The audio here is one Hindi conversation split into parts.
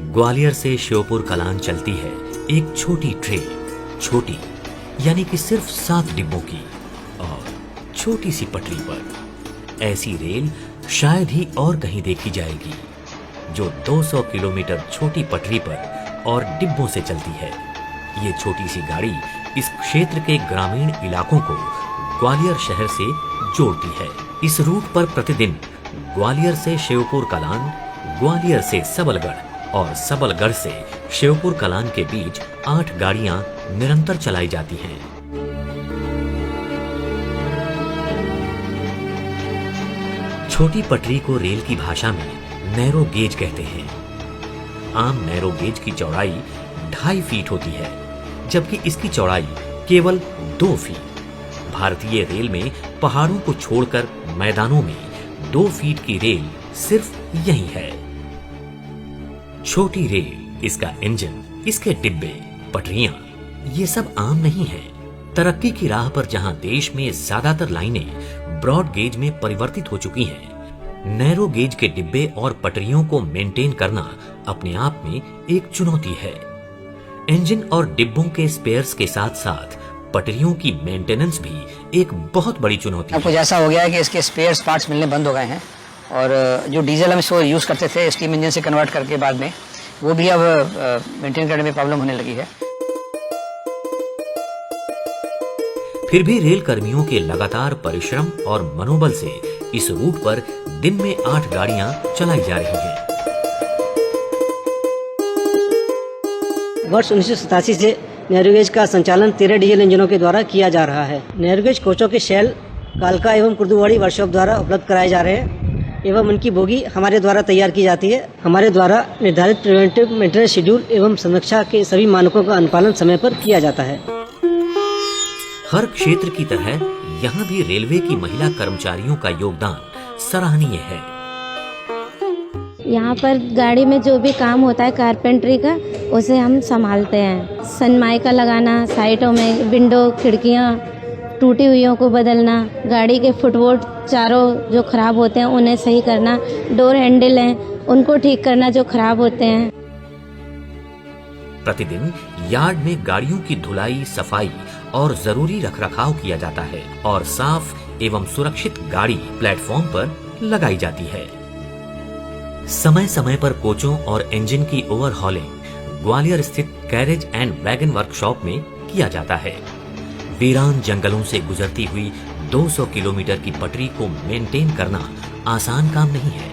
ग्वालियर से श्योपुर कलान चलती है एक छोटी ट्रेन, छोटी यानी कि सिर्फ 7 डिब्बों की और छोटी सी पटरी पर। ऐसी रेल शायद ही और कहीं देखी जाएगी जो 200 किलोमीटर छोटी पटरी पर और डिब्बों से चलती है। ये छोटी सी गाड़ी इस क्षेत्र के ग्रामीण इलाकों को ग्वालियर शहर से जोड़ती है। इस रूट पर प्रतिदिन ग्वालियर से श्योपुर कलान, ग्वालियर से सबलगढ़ और सबलगढ़ से श्योपुर कलान के बीच 8 गाड़ियां निरंतर चलाई जाती हैं। छोटी पटरी को रेल की भाषा में नैरो गेज कहते हैं। आम नैरो गेज की चौड़ाई 2.5 फीट होती है, जबकि इसकी चौड़ाई केवल 2 फीट। भारतीय रेल में पहाड़ों को छोड़कर मैदानों में 2 फीट की रेल सिर्फ यही है। छोटी रेल, इसका इंजन, इसके डिब्बे, पटरियां, ये सब आम नहीं है। तरक्की की राह पर जहां देश में ज्यादातर लाइनें ब्रॉड गेज में परिवर्तित हो चुकी हैं, नैरो गेज के डिब्बे और पटरियों को मेंटेन करना अपने आप में एक चुनौती है। इंजन और डिब्बों के स्पेयर्स के साथ साथ पटरियों की मेंटेनेंस भी एक बहुत बड़ी चुनौती है। कुछ ऐसा हो गया है कि इसके स्पेयर्स पार्ट्स मिलने बंद हो गए हैं और जो डीजल हम इसको यूज करते थे स्टीम इंजन से कन्वर्ट करके बाद में, वो भी अब मेंटेन करने में प्रॉब्लम होने लगी है। फिर भी रेल कर्मियों के लगातार परिश्रम और मनोबल से इस रूट पर दिन में 8 गाड़ियां चलाई जा रही हैं। वर्ष 1987 से नैरोगेज का संचालन 13 डीजल इंजनों के द्वारा किया जा रहा है। नैरोगेज कोचों के शेल कालका एवं कुर्दुवाड़ी वर्कशॉप द्वारा उपलब्ध कराए जा रहे हैं एवं उनकी बोगी हमारे द्वारा तैयार की जाती है। हमारे द्वारा निर्धारित प्रिवेंटिव मेंटेनेंस शेड्यूल एवं संरक्षा के सभी मानकों का अनुपालन समय पर किया जाता है। हर क्षेत्र की तरह यहाँ भी रेलवे की महिला कर्मचारियों का योगदान सराहनीय है। यहाँ पर गाड़ी में जो भी काम होता है कारपेंटरी का, उसे हम संभालते हैं। सनमाइका लगाना, साइडों में विंडो, खिड़कियाँ टूटी हुईयों को बदलना, गाड़ी के फुटबोर्ड चारों जो खराब होते हैं उन्हें सही करना, डोर हैंडल हैं उनको ठीक करना जो खराब होते हैं। प्रतिदिन यार्ड में गाड़ियों की धुलाई, सफाई और जरूरी रखरखाव किया जाता है और साफ एवं सुरक्षित गाड़ी प्लेटफॉर्म पर लगाई जाती है। समय समय पर कोचों और इंजन की ओवरहॉलिंग ग्वालियर स्थित कैरेज एंड वैगन वर्कशॉप में किया जाता है। वीरान जंगलों से गुजरती हुई 200 किलोमीटर की पटरी को मेंटेन करना आसान काम नहीं है,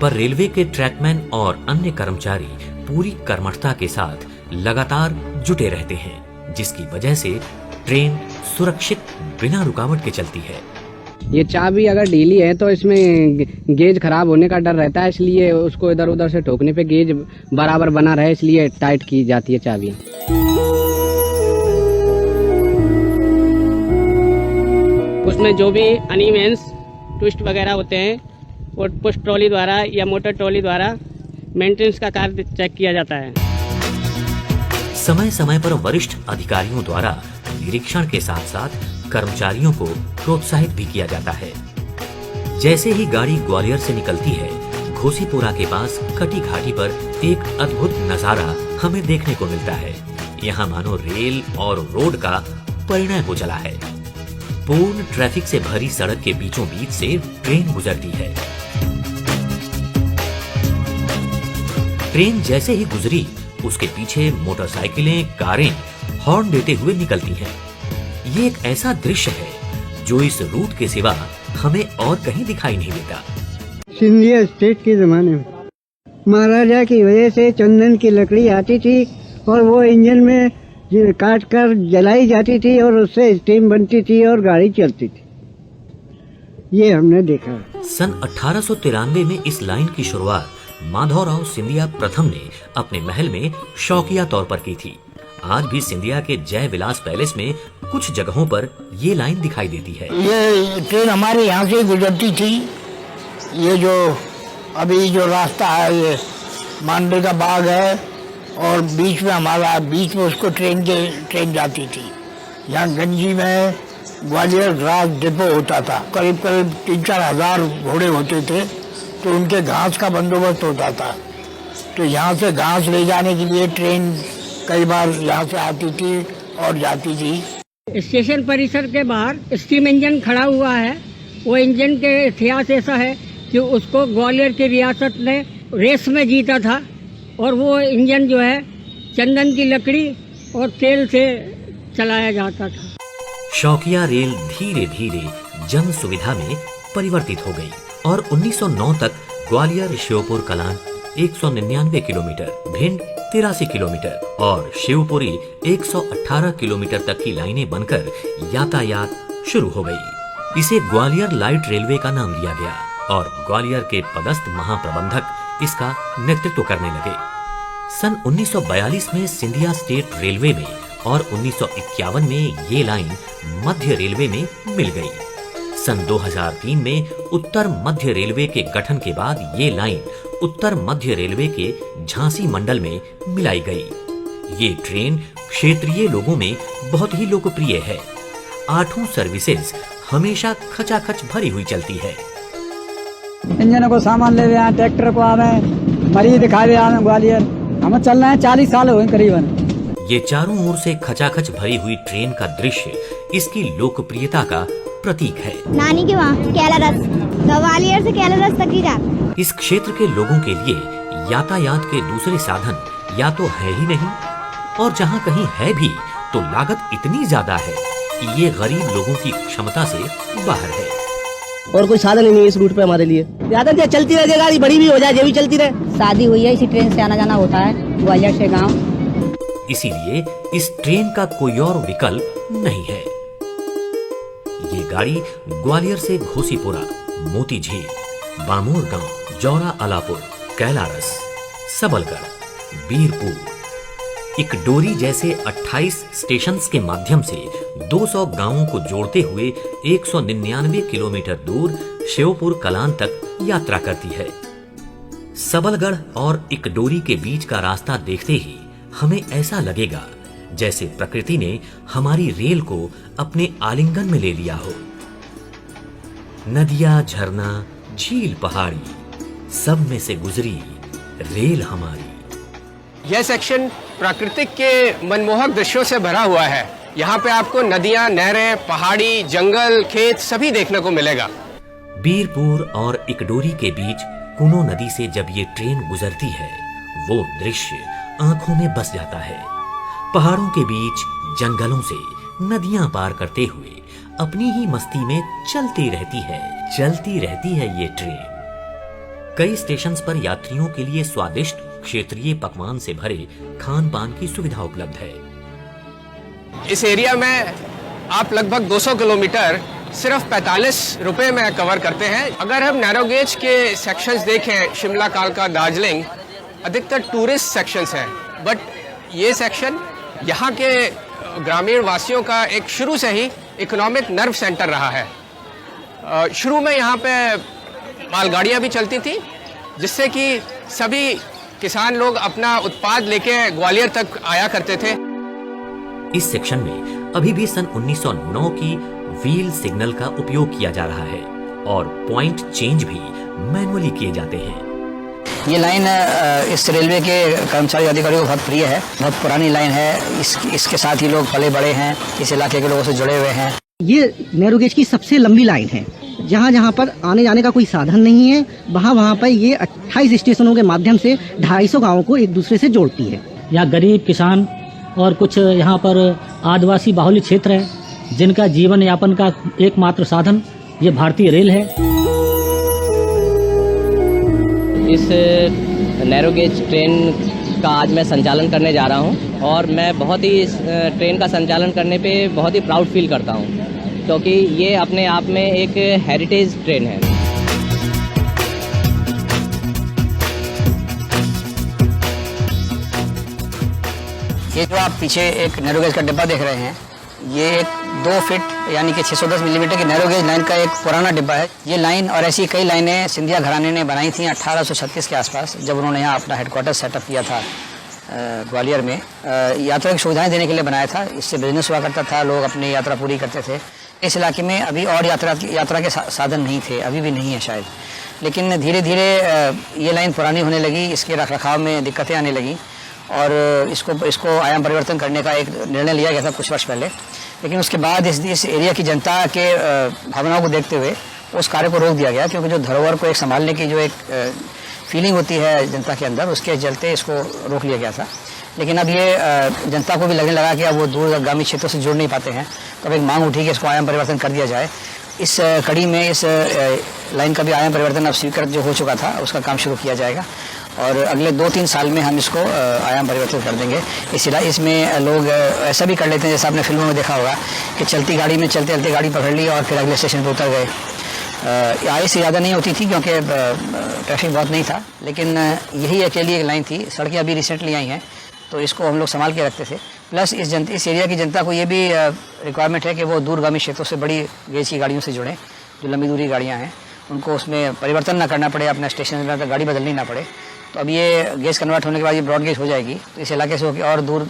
पर रेलवे के ट्रैकमैन और अन्य कर्मचारी पूरी कर्मठता के साथ लगातार जुटे रहते हैं, जिसकी वजह से ट्रेन सुरक्षित बिना रुकावट के चलती है। ये चाबी अगर ढीली है तो इसमें गेज खराब होने का डर रहता है, इसलिए उसको इधर उधर से ठोकने पे गेज बराबर बना रहे, इसलिए टाइट की जाती है चाबी। उसमें जो भी अनइवेंस ट्विस्ट वगैरह होते हैं वो पुश ट्रॉली द्वारा या मोटर ट्रॉली द्वारा मेंटेनेंस का कार्य चेक किया जाता है। समय समय पर वरिष्ठ अधिकारियों द्वारा निरीक्षण के साथ साथ कर्मचारियों को प्रोत्साहित भी किया जाता है। जैसे ही गाड़ी ग्वालियर से निकलती है, घोसीपुरा के पास कटी घाटी पर एक अद्भुत नजारा हमें देखने को मिलता है। यहाँ मानो रेल और रोड का परिणय हो चला है। पूर्ण ट्रैफिक से भरी सड़क के बीचों बीच से ट्रेन गुजरती है। ट्रेन जैसे ही गुजरी, उसके पीछे मोटरसाइकिलें, कारें हॉर्न देते हुए निकलती हैं। ये एक ऐसा दृश्य है जो इस रूट के सिवा हमें और कहीं दिखाई नहीं देता। सिंधिया स्टेट के जमाने में महाराजा की वजह से चंदन की लकड़ी आती थी और वो इंजन में काट कर जलाई जाती थी और उससे स्टीम बनती थी और गाड़ी चलती थी। ये हमने देखा। सन 1893 में इस लाइन की शुरुआत माधवराव सिंधिया प्रथम ने अपने महल में शौकिया तौर पर की थी। आज भी सिंधिया के जय विलास पैलेस में कुछ जगहों पर ये लाइन दिखाई देती है। ये ट्रेन हमारे यहाँ से गुजरती थी। ये जो अभी जो रास्ता है ये मांडे का बाग है और बीच में हमारा बीच में उसको ट्रेन जाती थी। यहाँ गंजी में ग्वालियर ग्रास डिपो होता था। करीब करीब 3-4 हजार घोड़े होते थे, तो उनके घास का बंदोबस्त होता था। तो यहाँ से घास ले जाने के लिए ट्रेन कई बार यहाँ से आती थी और जाती थी। स्टेशन परिसर के बाहर स्टीम इंजन खड़ा हुआ है। वो इंजन के इतिहास ऐसा है कि उसको ग्वालियर की रियासत ने रेस में जीता था और वो इंजन जो है चंदन की लकड़ी और तेल से चलाया जाता था। शौकिया रेल धीरे धीरे जन सुविधा में परिवर्तित हो गई और 1909 तक ग्वालियर श्योपुर कलां 199 किलोमीटर, भिंड 83 किलोमीटर और शिवपुरी 118 किलोमीटर तक की लाइनें बनकर यातायात शुरू हो गई। इसे ग्वालियर लाइट रेलवे का नाम दिया गया और ग्वालियर के पदस्थ महाप्रबंधक इसका नेतृत्व करने लगे। सन 1942 में सिंधिया स्टेट रेलवे में और 1951 में ये लाइन मध्य रेलवे में मिल गई। सन 2003 में उत्तर मध्य रेलवे के गठन के बाद ये लाइन उत्तर मध्य रेलवे के झांसी मंडल में मिलाई गई। ये ट्रेन क्षेत्रीय लोगों में बहुत ही लोकप्रिय है। 8 सर्विसेज हमेशा खचाखच भरी हुई चलती है। इंजनों को सामान ले आए, ट्रैक्टर को आवे, मरीज दिखावे आवे ग्वालियर। हम चल रहे हैं 40 साल हुए करीबन। ये चारों ओर से खचाखच भरी हुई ट्रेन का दृश्य इसकी लोकप्रियता का प्रतीक है। नानी के वहाँ कैलारस, ग्वालियर से कैलारस तक ही जाते। इस क्षेत्र के लोगों के लिए यातायात के दूसरे साधन या तो है ही नहीं और जहाँ कहीं है भी तो लागत इतनी ज्यादा है कि ये गरीब लोगों की क्षमता से बाहर है। और कोई साधन नहीं है इस रूट पे हमारे लिए। ज्यादा देर चलती रहे, गाड़ी बड़ी भी हो जाए, ये भी चलती रहे। शादी हुई है, इसी ट्रेन से आना जाना होता है ग्वालियर से गाँव। इसीलिए इस ट्रेन का कोई और विकल्प नहीं है। ये गाड़ी ग्वालियर से घोसीपुरा, मोती झील, बामोर गांव, जौरा अलापुर, कैलारस, सबलगढ़, बीरपुर, इकडोरी जैसे 28 स्टेशंस के माध्यम से 200 गांवों को जोड़ते हुए 199 किलोमीटर दूर शिवपुर कलां तक यात्रा करती है। सबलगढ़ और इकडोरी के बीच का रास्ता देखते ही हमें ऐसा लगेगा जैसे प्रकृति ने हमारी रेल को अपने आलिंगन में ले लिया हो। नदियां, झरना, झील, पहाड़ी, सब में से गुजरी रेल हमारी। यह सेक्शन प्राकृतिक के मनमोहक दृश्यों से भरा हुआ है। यहाँ पे आपको नदियां, नहरें, पहाड़ी, जंगल, खेत सभी देखने को मिलेगा। बीरपुर और इकडोरी के बीच कुनो नदी से जब ये ट्रेन गुजरती है वो दृश्य आंखों में बस जाता है। पहाड़ों के बीच जंगलों से नदियां पार करते हुए अपनी ही मस्ती में चलती रहती है ये ट्रेन। कई स्टेशंस पर यात्रियों के लिए स्वादिष्ट क्षेत्रीय पकवान से भरे खान पान की सुविधा उपलब्ध है। इस एरिया में आप लगभग 200 किलोमीटर सिर्फ 45 रुपए में कवर करते हैं। अगर हम नैरो गेज के सेक्शंस देखें, शिमला, कालका, दार्जिलिंग, अधिकतर टूरिस्ट सेक्शंस हैं, बट ये सेक्शन यहाँ के ग्रामीण वासियों का एक शुरू से ही इकोनॉमिक नर्व सेंटर रहा है। शुरू में यहाँ पे मालगाड़ियाँ भी चलती थी जिससे कि सभी किसान लोग अपना उत्पाद लेके ग्वालियर तक आया करते थे। इस सेक्शन में अभी भी सन 1909 की व्हील सिग्नल का उपयोग किया जा रहा है और पॉइंट चेंज भी मैनुअली किए जाते हैं। ये लाइन इस रेलवे के कर्मचारी अधिकारियों को बहुत प्रिय है। बहुत पुरानी लाइन है। इसके साथ ही लोग पले बड़े हैं, इस इलाके के लोगों से जुड़े हुए हैं। ये नैरो गेज की सबसे लंबी लाइन है। जहाँ जहाँ पर आने जाने का कोई साधन नहीं है वहाँ पर ये 28 स्टेशनों के माध्यम से 250 गाँवों को एक दूसरे से जोड़ती है। यहाँ गरीब किसान और कुछ यहाँ पर आदिवासी बाहुल्य क्षेत्र है जिनका जीवन यापन का एकमात्र साधन ये भारतीय रेल है। इस नैरो गेज ट्रेन का आज मैं संचालन करने जा रहा हूँ और मैं बहुत ही इस ट्रेन का संचालन करने पे बहुत ही प्राउड फील करता हूँ क्योंकि ये अपने आप में एक हेरिटेज ट्रेन है। ये जो आप पीछे एक नैरो गेज का डिब्बा देख रहे हैं, ये एक 2 फीट यानी कि 610 मिलीमीटर की नैरो गेज लाइन का एक पुराना डिब्बा है। ये लाइन और ऐसी कई लाइनें सिंधिया घराने ने बनाई थी 1836 के आसपास, जब उन्होंने यहाँ अपना हेडक्वार्टर सेटअप किया था ग्वालियर में। यात्रा की सुविधाएं देने के लिए बनाया था। इससे बिजनेस हुआ करता था, लोग अपनी यात्रा पूरी करते थे। इस इलाके में अभी और यात्रा के साधन नहीं थे, अभी भी नहीं है शायद। लेकिन धीरे धीरे ये लाइन पुरानी होने लगी, इसके रखरखाव में दिक्कतें आने लगी और इसको आयाम परिवर्तन करने का एक निर्णय लिया गया था कुछ वर्ष पहले। लेकिन उसके बाद इस एरिया की जनता के भावनाओं को देखते हुए उस कार्य को रोक दिया गया, क्योंकि जो धरोहर को एक संभालने की जो एक फीलिंग होती है जनता के अंदर, उसके चलते इसको रोक लिया गया था। लेकिन अब ये जनता को भी लगने लगा कि अब वो दूरगामी क्षेत्रों से जुड़ नहीं पाते हैं, तो अब एक मांग उठी कि इसको आयाम परिवर्तन कर दिया जाए। इस कड़ी में इस लाइन का भी आयाम परिवर्तन अब स्वीकृत जो हो चुका था उसका काम शुरू किया जाएगा और अगले 2-3 साल में हम इसको आयाम परिवर्तित कर देंगे। इसमें लोग ऐसा भी कर लेते हैं, जैसा आपने फिल्मों में देखा होगा कि चलती गाड़ी में चलते चलते गाड़ी पकड़ ली और फिर अगले स्टेशन पर उतर गए। आय से ज़्यादा नहीं होती थी क्योंकि ट्रैफिक बहुत नहीं था, लेकिन यही अकेली एक लाइन थी। सड़कें अभी रिसेंटली आई हैं तो इसको हम लोग संभाल के रखते थे। प्लस इस एरिया की जनता को ये भी रिक्वायरमेंट है कि वो दूरगामी क्षेत्रों से बड़ी गेज की गाड़ियों से जुड़ें, जो लंबी दूरी गाड़ियाँ हैं उनको उसमें परिवर्तन ना करना पड़े, अपना स्टेशन पर गाड़ी बदलनी ना पड़े। तो अब ये गेज कन्वर्ट होने के बाद ये ब्रॉड गेज हो जाएगी, तो इस इलाके से होकर और दूर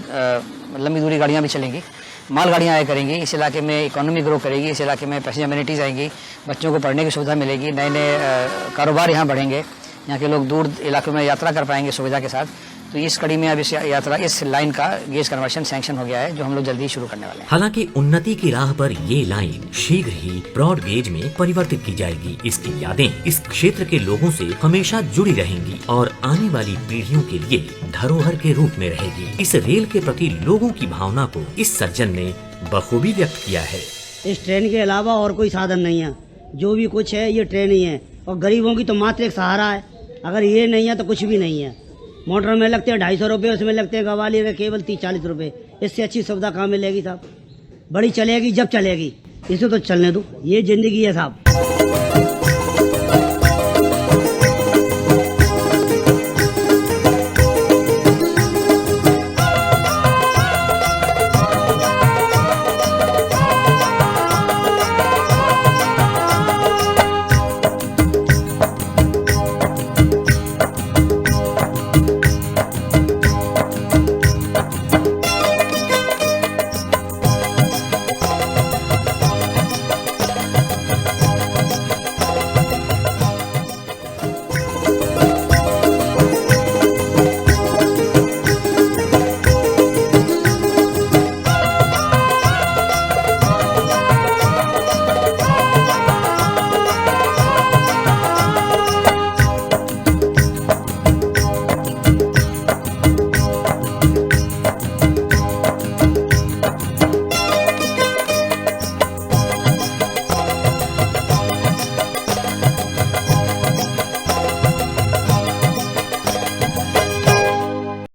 लंबी दूरी गाड़ियाँ भी चलेंगी, माल गाड़ियाँ आया करेंगी। इस इलाके में इकोनॉमी ग्रो करेगी, इस इलाके में पैसेंजर अमेनिटीज़ आएंगी, बच्चों को पढ़ने की सुविधा मिलेगी, नए नए कारोबार यहाँ बढ़ेंगे, यहाँ के लोग दूर इलाकों में यात्रा कर पाएंगे सुविधा के साथ। तो इस कड़ी में अब इस लाइन का गेज कन्वर्शन सैंक्शन हो गया है, जो हम लोग जल्दी ही शुरू करने वाले हैं। हालांकि उन्नति की राह पर ये लाइन शीघ्र ही ब्रॉड गेज में परिवर्तित की जाएगी। इसकी यादें इस क्षेत्र के लोगों से हमेशा जुड़ी रहेंगी और आने वाली पीढ़ियों के लिए धरोहर के रूप में रहेगी। इस रेल के प्रति लोगों की भावना को इस सज्जन ने बखूबी व्यक्त किया है। इस ट्रेन के अलावा और कोई साधन नहीं है, जो भी कुछ है ये ट्रेन ही है और गरीबों की तो मात्र एक सहारा है। अगर ये नहीं है तो कुछ भी नहीं है। मोटर में लगते हैं 250 रुपये, उसमें लगते हैं ग्वालियर के केवल 30-40 रुपये। इससे अच्छी सुविधा कहाँ मिलेगी साहब? बड़ी चलेगी जब चलेगी, इसे तो चलने दो, ये जिंदगी है साहब।